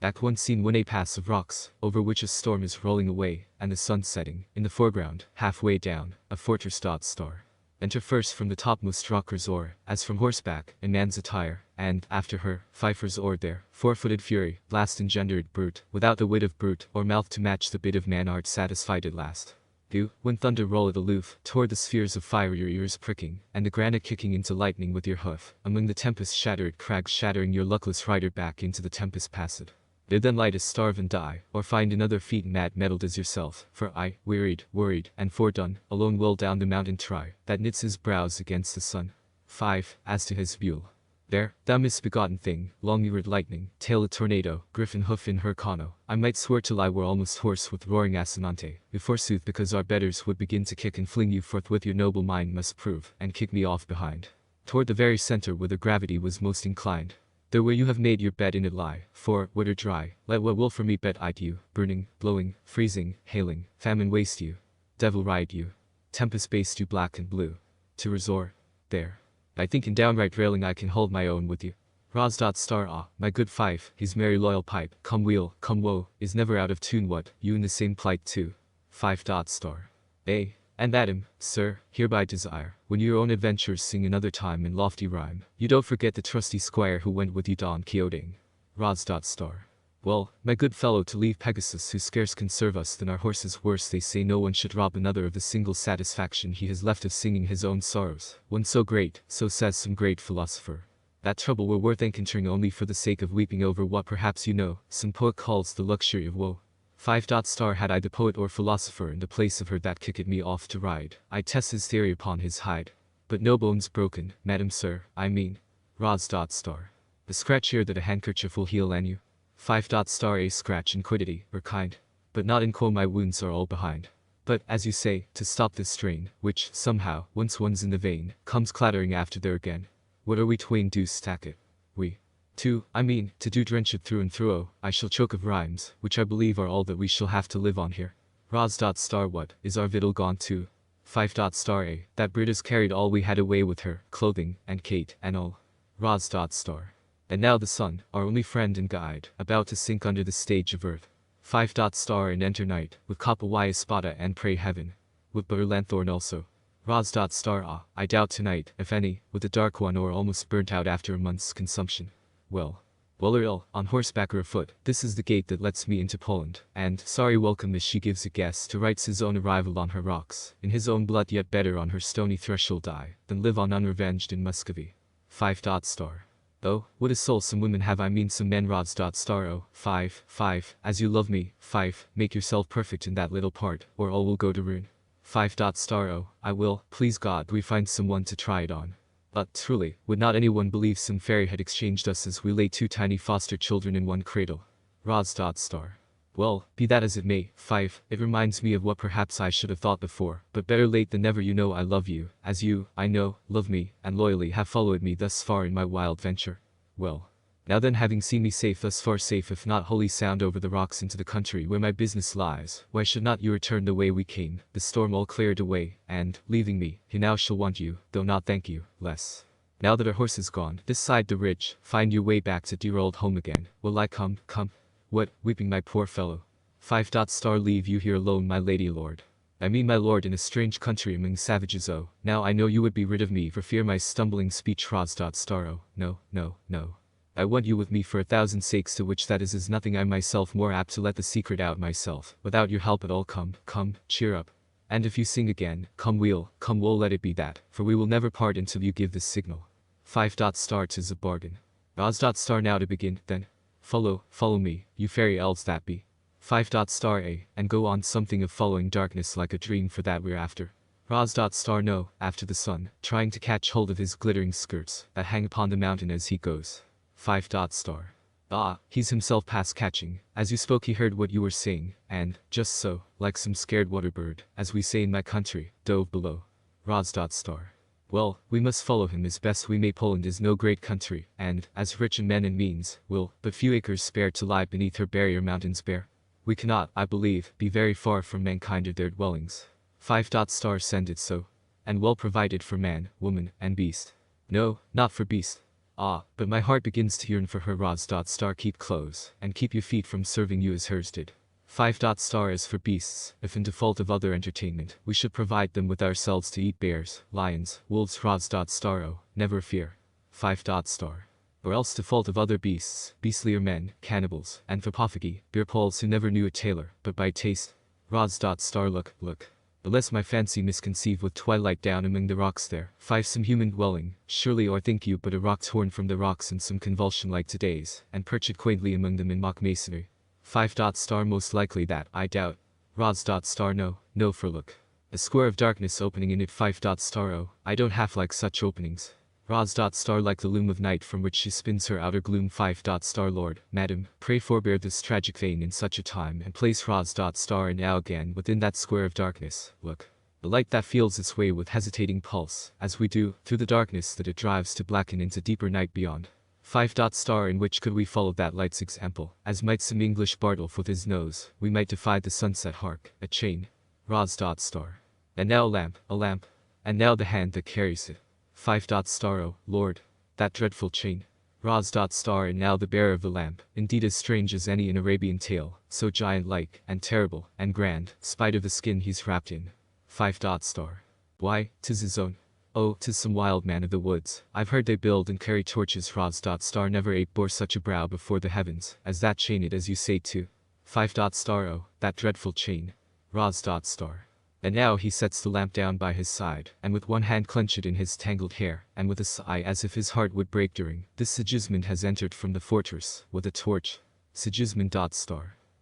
Act 1 Scene 1 A pass of rocks, over which a storm is rolling away, and the sun setting. In the foreground, halfway down, a fortress. Star. Enter first from the topmost rock resort, as from horseback, in man's attire, and, after her, Pfeiffer's or there, four-footed fury, last engendered brute, without the wit of brute, or mouth to match the bit of man art satisfied at last. You, when thunder rolleth aloof, toward the spheres of fire your ears pricking, and the granite kicking into lightning with your hoof, among the tempest shattered crags shattering your luckless rider back into the tempest passed. There then light as starve and die, or find another feet mad-meddled as yourself, for I, wearied, worried, and fordone, alone will down the mountain try, that knits his brows against the sun. 5. As to his mule. There, thou misbegotten thing, long-eared lightning, tail a tornado, griffin hoof in hurcano, I might swear till I were almost hoarse with roaring assonante, forsooth because our betters would begin to kick and fling you forth with your noble mind must prove, and kick me off behind. Toward the very center where the gravity was most inclined. There where you have made your bed in it lie, for, wet or dry, let what will for me bet eye you, burning, blowing, freezing, hailing, famine waste you, devil ride you, tempest baste you black and blue. To resort, there. I think in downright railing I can hold my own with you. Ros. Star. My good Fife, his merry loyal pipe, come weal, come woe, is never out of tune what, you in the same plight too. 5. Star. And that him, sir, hereby desire, when your own adventures sing another time in lofty rhyme, you don't forget the trusty squire who went with you Don Quixoting. Ros. Star. Well, my good fellow, to leave Pegasus who scarce can serve us than our horses worse, they say no one should rob another of the single satisfaction he has left of singing his own sorrows, one so great, so says some great philosopher. That trouble were worth encountering only for the sake of weeping over what perhaps you know, some poet calls the luxury of woe. 5. Star. Had I the poet or philosopher in the place of her that kicked me off to ride, I'd test his theory upon his hide. But no bones broken, madam sir, I mean. Ros. Star. The scratch here that a handkerchief will heal an you. 5. Star. A scratch in quiddity, or kind. But not in quo my wounds are all behind. But, as you say, to stop this strain, which, somehow, once one's in the vein, comes clattering after there again. What are we twain do stack it? We. 2. I mean, to do drench it through and through. Oh, I shall choke of rhymes, which I believe are all that we shall have to live on here. Ros. Star. What, is our victual gone too? 5. Star. That Brit has carried all we had away with her, clothing, and Kate, and all. Ros. Star. And now the sun, our only friend and guide, about to sink under the stage of earth. 5. Star. And enter night, with Kapawai Espada and pray heaven. With Butter Lanthorn also. Ros. Star. I doubt tonight, if any, with the dark one or almost burnt out after a month's consumption. Well or ill, on horseback or afoot, this is the gate that lets me into Poland, and sorry welcome as she gives a guest who writes his own arrival on her rocks, in his own blood yet better on her stony threshold die, than live on unrevenged in Muscovy. 5. Star. Oh, what a soul some women have, I mean some men. Ros. Star. Oh, 5, as you love me, 5, make yourself perfect in that little part, or all will go to ruin. 5. Star. Oh, I will, please God, we find someone to try it on. But, truly, would not anyone believe some fairy had exchanged us as we lay two tiny foster children in one cradle? Ros. Star. Well, be that as it may, 5, it reminds me of what perhaps I should have thought before, but better late than never. You know I love you, as you, I know, love me, and loyally have followed me thus far in my wild venture. Well. Now then, having seen me safe thus far, safe if not wholly sound over the rocks into the country where my business lies, why should not you return the way we came, the storm all cleared away, and, leaving me, he now shall want you, though not thank you, less. Now that our horse is gone, this side the ridge, find your way back to dear old home again. Will I come? What, weeping my poor fellow? 5. Star. Leave you here alone, my lady lord. I mean my lord, in a strange country among savages. Oh, now I know you would be rid of me for fear my stumbling speech. Ros. Star. Oh, no. I want you with me for 1,000 sakes, to which that is nothing. I myself more apt to let the secret out myself, without your help at all. Come, cheer up. And if you sing again, come weal, come woe, let it be that, for we will never part until you give this signal. 5. Star. 'Tis a bargain. Ros. Star. Now to begin, then. Follow me, you fairy elves that be. 5. Star. And go on something of following darkness like a dream, for that we're after. Ros. Star. No, after the sun, trying to catch hold of his glittering skirts, that hang upon the mountain as he goes. 5. Star. Ah, he's himself past catching. As you spoke he heard what you were saying, and, just so, like some scared water bird, as we say in my country, dove below. Ros. Star. Well, we must follow him as best we may. Poland is no great country, and, as rich in men and means, will, but few acres spare to lie beneath her barrier mountains bare. We cannot, I believe, be very far from mankind or their dwellings. 5. Star. Send it so. And well provided for man, woman, and beast. No, not for beast. Ah, but my heart begins to yearn for her. Rods. Keep close, and keep your feet from serving you as hers did. 5. As for beasts, if in default of other entertainment, we should provide them with ourselves to eat bears, lions, wolves. Rods. Oh, never fear. 5. Or else default of other beasts, beastlier men, cannibals, anthropophagi, beer poles who never knew a tailor, but by taste. Rods. Look. But lest my fancy misconceive with twilight down among the rocks there. 5. Some human dwelling, surely, or think you but a rock torn from the rocks in some convulsion like today's, and perched quaintly among them in mock masonry. 5. Most likely that, I doubt. Rods. No, for look. A square of darkness opening in it. 5. Oh, I don't half like such openings. Rods. Like the loom of night from which she spins her outer gloom. 5. Lord, madam, pray forbear this tragic vein in such a time and place Rods. And now again within that square of darkness, look. The light that feels its way with hesitating pulse, as we do, through the darkness that it drives to blacken into deeper night beyond. 5. In which could we follow that light's example, as might some English Bartlef with his nose, we might defy the sunset. Hark, a chain. Rods. And now a lamp, and now the hand that carries it. 5. Oh, Lord, that dreadful chain. Rods. And now the bearer of the lamp, indeed as strange as any in Arabian tale, so giant-like, and terrible, and grand, spite of the skin he's wrapped in. 5. Why, 'tis his own. Oh, 'tis some wild man of the woods. I've heard they build and carry torches. Rods. Never ape bore such a brow before the heavens, as that chain it as you say too. 5. Oh, that dreadful chain. Rods. And now he sets the lamp down by his side, and with one hand clenched in his tangled hair, and with a sigh as if his heart would break during this Sigismund has entered from the fortress, with a torch. Sigismund.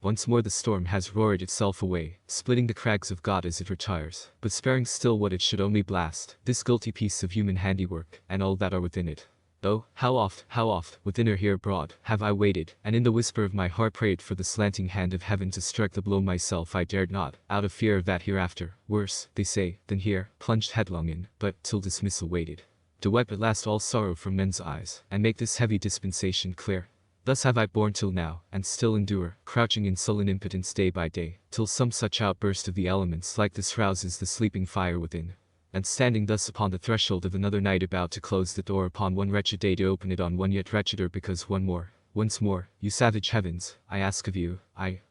Once more the storm has roared itself away, splitting the crags of God as it retires, but sparing still what it should only blast, this guilty piece of human handiwork, and all that are within it. Oh, how oft, within or here abroad, have I waited, and in the whisper of my heart prayed for the slanting hand of heaven to strike the blow myself I dared not, out of fear of that hereafter, worse, they say, than here, plunged headlong in, but, till dismissal waited. To wipe at last all sorrow from men's eyes, and make this heavy dispensation clear. Thus have I borne till now, and still endure, crouching in sullen impotence day by day, till some such outburst of the elements like this rouses the sleeping fire within. And standing thus upon the threshold of another night about to close the door upon one wretched day to open it on one yet wretcheder because once more, you savage heavens, I ask of you,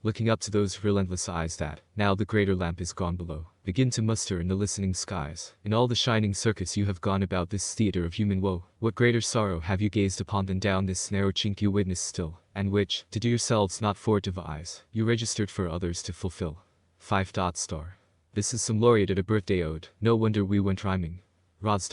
looking up to those relentless eyes that, now the greater lamp is gone below, begin to muster in the listening skies. In all the shining circus you have gone about this theater of human woe, what greater sorrow have you gazed upon than down this narrow chink you witness still, and which, to do yourselves not for to devise, you registered for others to fulfill. 5. This is some laureate at a birthday ode, no wonder we went rhyming. Rods.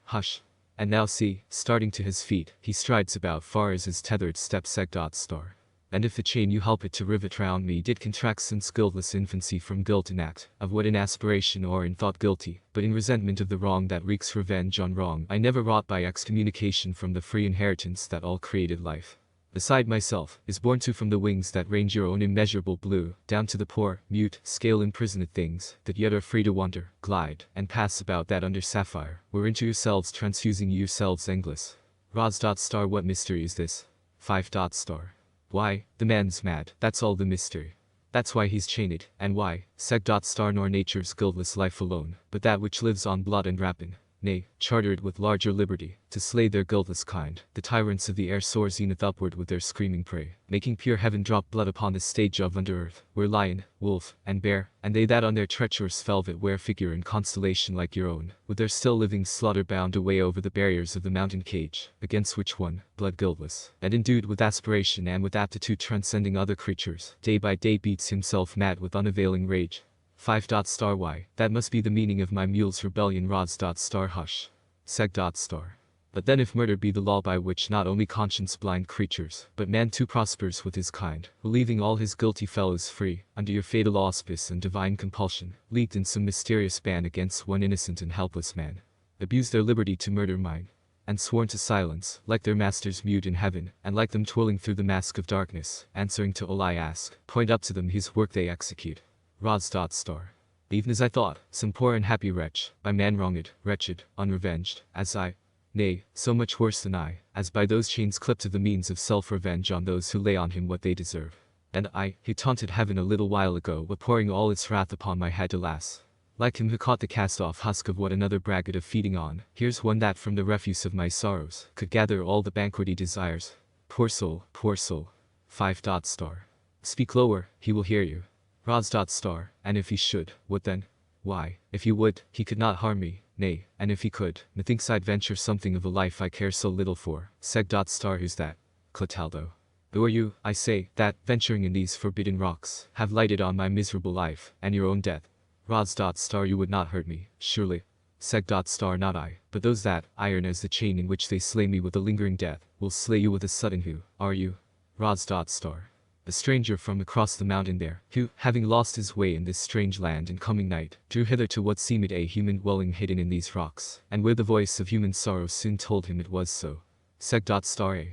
Hush. And now see, starting to his feet, he strides about far as his tethered steps. Seg. And if the chain you help it to rivet round me did contract since guiltless infancy from guilt in act, of what in aspiration or in thought guilty, but in resentment of the wrong that wreaks revenge on wrong I never wrought by excommunication from the free inheritance that all created life, beside myself, is born to from the wings that range your own immeasurable blue, down to the poor, mute, scale-imprisoned things, that yet are free to wander, glide, and pass about that under sapphire, were into yourselves transfusing yourselves endless. Rods. What mystery is this? 5. Why, the man's mad, that's all the mystery. That's why he's chained, and why, Seg. Nor nature's guiltless life alone, but that which lives on blood and rapine, nay, chartered with larger liberty, to slay their guiltless kind. The tyrants of the air soar zenith upward with their screaming prey, making pure heaven drop blood upon the stage of under earth, where lion, wolf, and bear, and they that on their treacherous velvet wear figure in constellation like your own, with their still living slaughter bound away over the barriers of the mountain cage, against which one, blood guiltless, and endued with aspiration and with aptitude transcending other creatures, day by day beats himself mad with unavailing rage. 5. Why, that must be the meaning of my mule's rebellion. Rods. Hush. Seg. But then if murder be the law by which not only conscience-blind creatures, but man too prospers with his kind, who leaving all his guilty fellows free, under your fatal auspice and divine compulsion, leagued in some mysterious ban against one innocent and helpless man, abuse their liberty to murder mine, and sworn to silence, like their masters mute in heaven, and like them twirling through the mask of darkness, answering to all I ask, point up to them his work they execute. Rods. Even as I thought, some poor unhappy wretch, by man wronged, wretched, unrevenged, as I, nay, so much worse than I, as by those chains clipped to the means of self-revenge on those who lay on him what they deserve. And he taunted heaven a little while ago with pouring all its wrath upon my head. Alas, Like him who caught the cast-off husk of what another braggart of feeding on, here's one that from the refuse of my sorrows, could gather all the banquet he desires. Poor soul, 5. Star. Speak lower, he will hear you. Roz. Star, and if he should, what then? Why, if he would, he could not harm me, nay, and if he could, methinks I'd venture something of a life I care so little for. Seg. Star. Who's that? Clotaldo. Who are you, I say, that, venturing in these forbidden rocks, have lighted on my miserable life, and your own death? Roz. Star. You would not hurt me, surely. Seg. Star. Not I, but those that, iron as the chain in which they slay me with a lingering death, will slay you with a sudden. Who are you? Roz. Star. A stranger from across the mountain there, who, having lost his way in this strange land and coming night, drew hither to what seemed a human dwelling hidden in these rocks, and where the voice of human sorrow soon told him it was so. Seg. Star.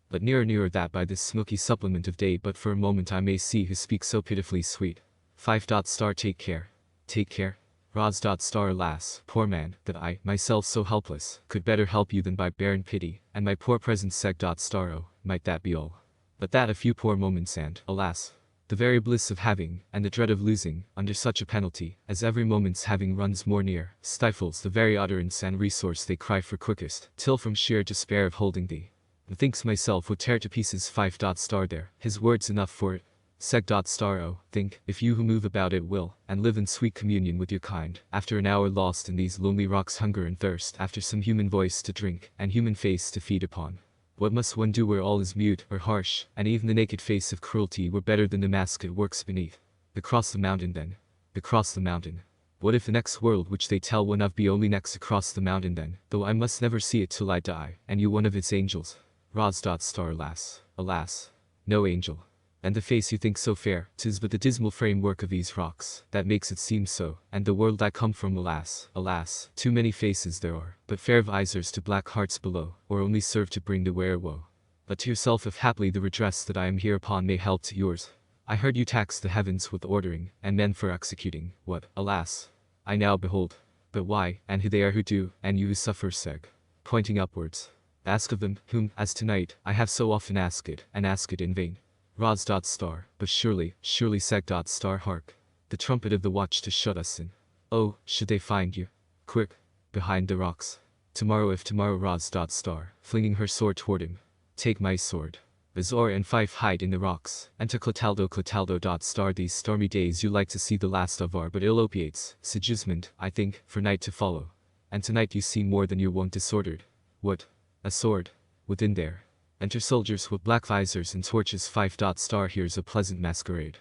But nearer that by this smoky supplement of day but for a moment I may see who speaks so pitifully sweet. 5. Star. Take care. Take care. Roz. Star. Alas, poor man, that I, myself so helpless, could better help you than by barren pity, and my poor presence. Seg. Star. Oh, might that be all? But that a few poor moments and, alas, the very bliss of having, and the dread of losing, under such a penalty, as every moment's having runs more near, stifles the very utterance and resource they cry for quickest, till from sheer despair of holding thee, methinks myself would tear to pieces. 5. Star. There, his words enough for it. Seg. Star. Oh, think, if you who move about it will, and live in sweet communion with your kind, after an hour lost in these lonely rocks hunger and thirst after some human voice to drink, and human face to feed upon. What must one do where all is mute or harsh, and even the naked face of cruelty were better than the mask it works beneath? Across the mountain then. Across the mountain. What if the next world which they tell one of be only next across the mountain then, though I must never see it till I die, and you one of its angels? Roz. Star. Alas, alas, no angel. And the face you think so fair, 'tis but the dismal framework of these rocks, that makes it seem so, and the world I come from. Alas, alas, too many faces there are, but fair visors to black hearts below, or only serve to bring the wearer woe. But to yourself if haply the redress that I am here upon may help to yours. I heard you tax the heavens with ordering, and men for executing, what, alas, I now behold. But why, and who they are who do, and you who suffer. Seg. Pointing upwards. Ask of them, whom, as tonight, I have so often asked it, and ask it in vain. Roz. Star. But surely, Seg. Star. Hark. The trumpet of the watch to shut us in. Oh, should they find you? Quick. Behind the rocks. Tomorrow if tomorrow. Roz. Star. Flinging her sword toward him. Take my sword. Azor and Fife hide in the rocks, and to Clotaldo. Star. These stormy days you like to see the last of are but ill opiates, Sigismund, I think, for night to follow. And tonight you seem more than your wont disordered. What? A sword. Within there. Enter soldiers with black visors and torches. 5. Star. Here's a pleasant masquerade.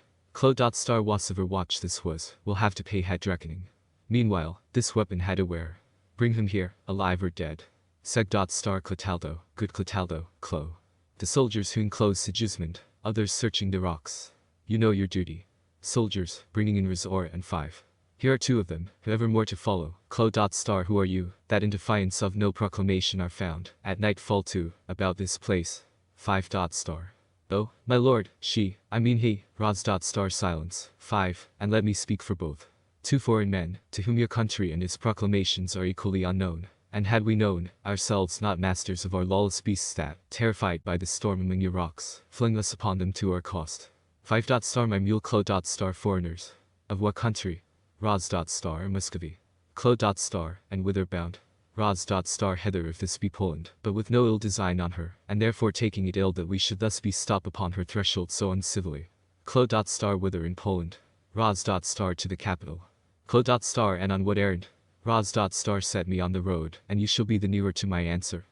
Star. Whatever watch this was, will have to pay head reckoning. Meanwhile, this weapon had a wearer. Bring him here, alive or dead. Seg. Star. Clotaldo, good Clotaldo, Clo. The soldiers who enclose Sigismund, others searching the rocks. You know your duty. Soldiers, bringing in Razor and 5. Here are 2 of them, whoever more to follow. Star. Who are you, that in defiance of no proclamation are found, at nightfall too, about this place? 5. Star. Oh, my lord, I mean he. Roz. Star. Silence. 5. And let me speak for both. 2 foreign men, to whom your country and its proclamations are equally unknown. And had we known, ourselves not masters of our lawless beasts that, terrified by the storm among your rocks, fling us upon them to our cost. 5. Star. My mule. Star. Foreigners. Of what country? Roz. Star. Muscovy. Star. And whither bound? Roz. Star. Hither if this be Poland, but with no ill design on her, and therefore taking it ill that we should thus be stopped upon her threshold so uncivilly. Star. Whither in Poland? Roz. Star. To the capital. Star. And on what errand? Roz. Star. Set me on the road, and you shall be the nearer to my answer.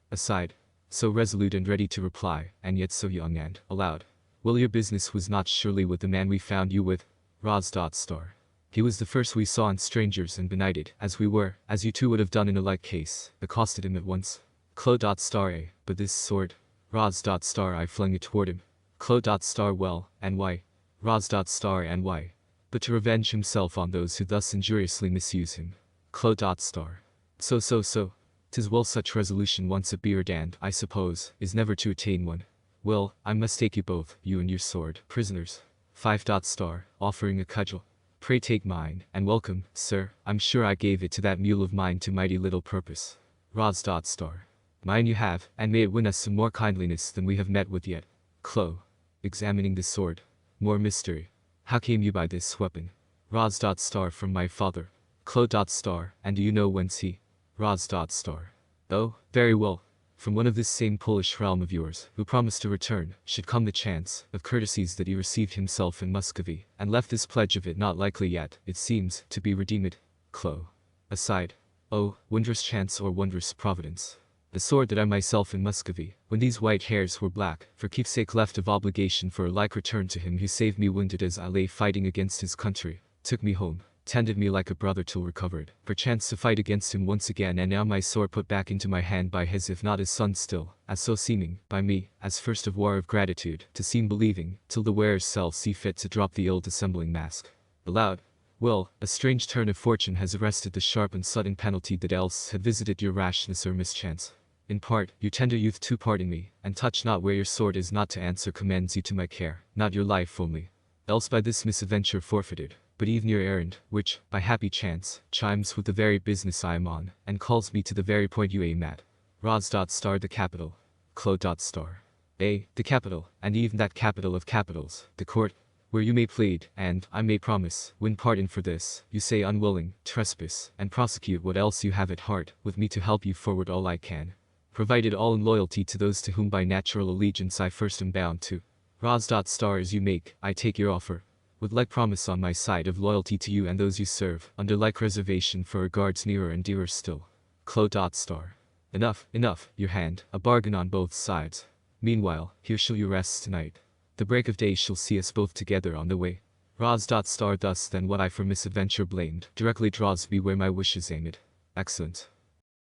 Aside. So resolute and ready to reply, and yet so young and, aloud. Well, your business was not surely with the man we found you with? Roz. Star. He was the first we saw in strangers and benighted, as we were, as you too would have done in a like case, accosted him at once. Star. But this sword? Roz. Star. I flung it toward him. Star. Well, and why? Roz. Star. And why? But to revenge himself on those who thus injuriously misuse him. Star. So. 'Tis well such resolution once appeared and, I suppose, is never to attain one. Well, I must take you both, you and your sword, prisoners. 5. Star. Offering a cudgel. Pray take mine, and welcome, sir. I'm sure I gave it to that mule of mine to mighty little purpose. Roz. Star. Mine you have, and may it win us some more kindliness than we have met with yet. Examining the sword. More mystery. How came you by this weapon? Roz. From my father. Clo. And do you know whence he? Roz. Oh, very well. From one of this same Polish realm of yours, who promised to return, should come the chance, of courtesies that he received himself in Muscovy, and left this pledge of it not likely yet, it seems, to be redeemed. Clo. Aside. Oh, wondrous chance or wondrous providence. The sword that I myself in Muscovy, when these white hairs were black, for keepsake left of obligation for a like return to him who saved me wounded as I lay fighting against his country, took me home, tended me like a brother till recovered, perchance to fight against him once again, and now my sword put back into my hand by his if not his son still, as so seeming, by me, as first of war of gratitude, to seem believing, till the wearer's self see fit to drop the ill dissembling mask. Aloud. Well, a strange turn of fortune has arrested the sharp and sudden penalty that else had visited your rashness or mischance. In part, your tender youth too pardon me, and touch not where your sword is not to answer commends you to my care, not your life only. Else by this misadventure forfeited, but even your errand, which, by happy chance, chimes with the very business I am on, and calls me to the very point you aim at. Roz. The capital. Clo. The capital, and even that capital of capitals, the court, where you may plead, and, I may promise, win pardon for this, you say unwilling, trespass, and prosecute what else you have at heart, with me to help you forward all I can. Provided all in loyalty to those to whom by natural allegiance I first am bound to. Roz. As you make, I take your offer. With like promise on my side of loyalty to you and those you serve, under like reservation for regards nearer and dearer still. Clo. Enough, your hand, a bargain on both sides. Meanwhile, here shall you rest tonight. The break of day shall see us both together on the way. Roz. Thus then what I for misadventure blamed, directly draws me where my wishes aimed. Excellent.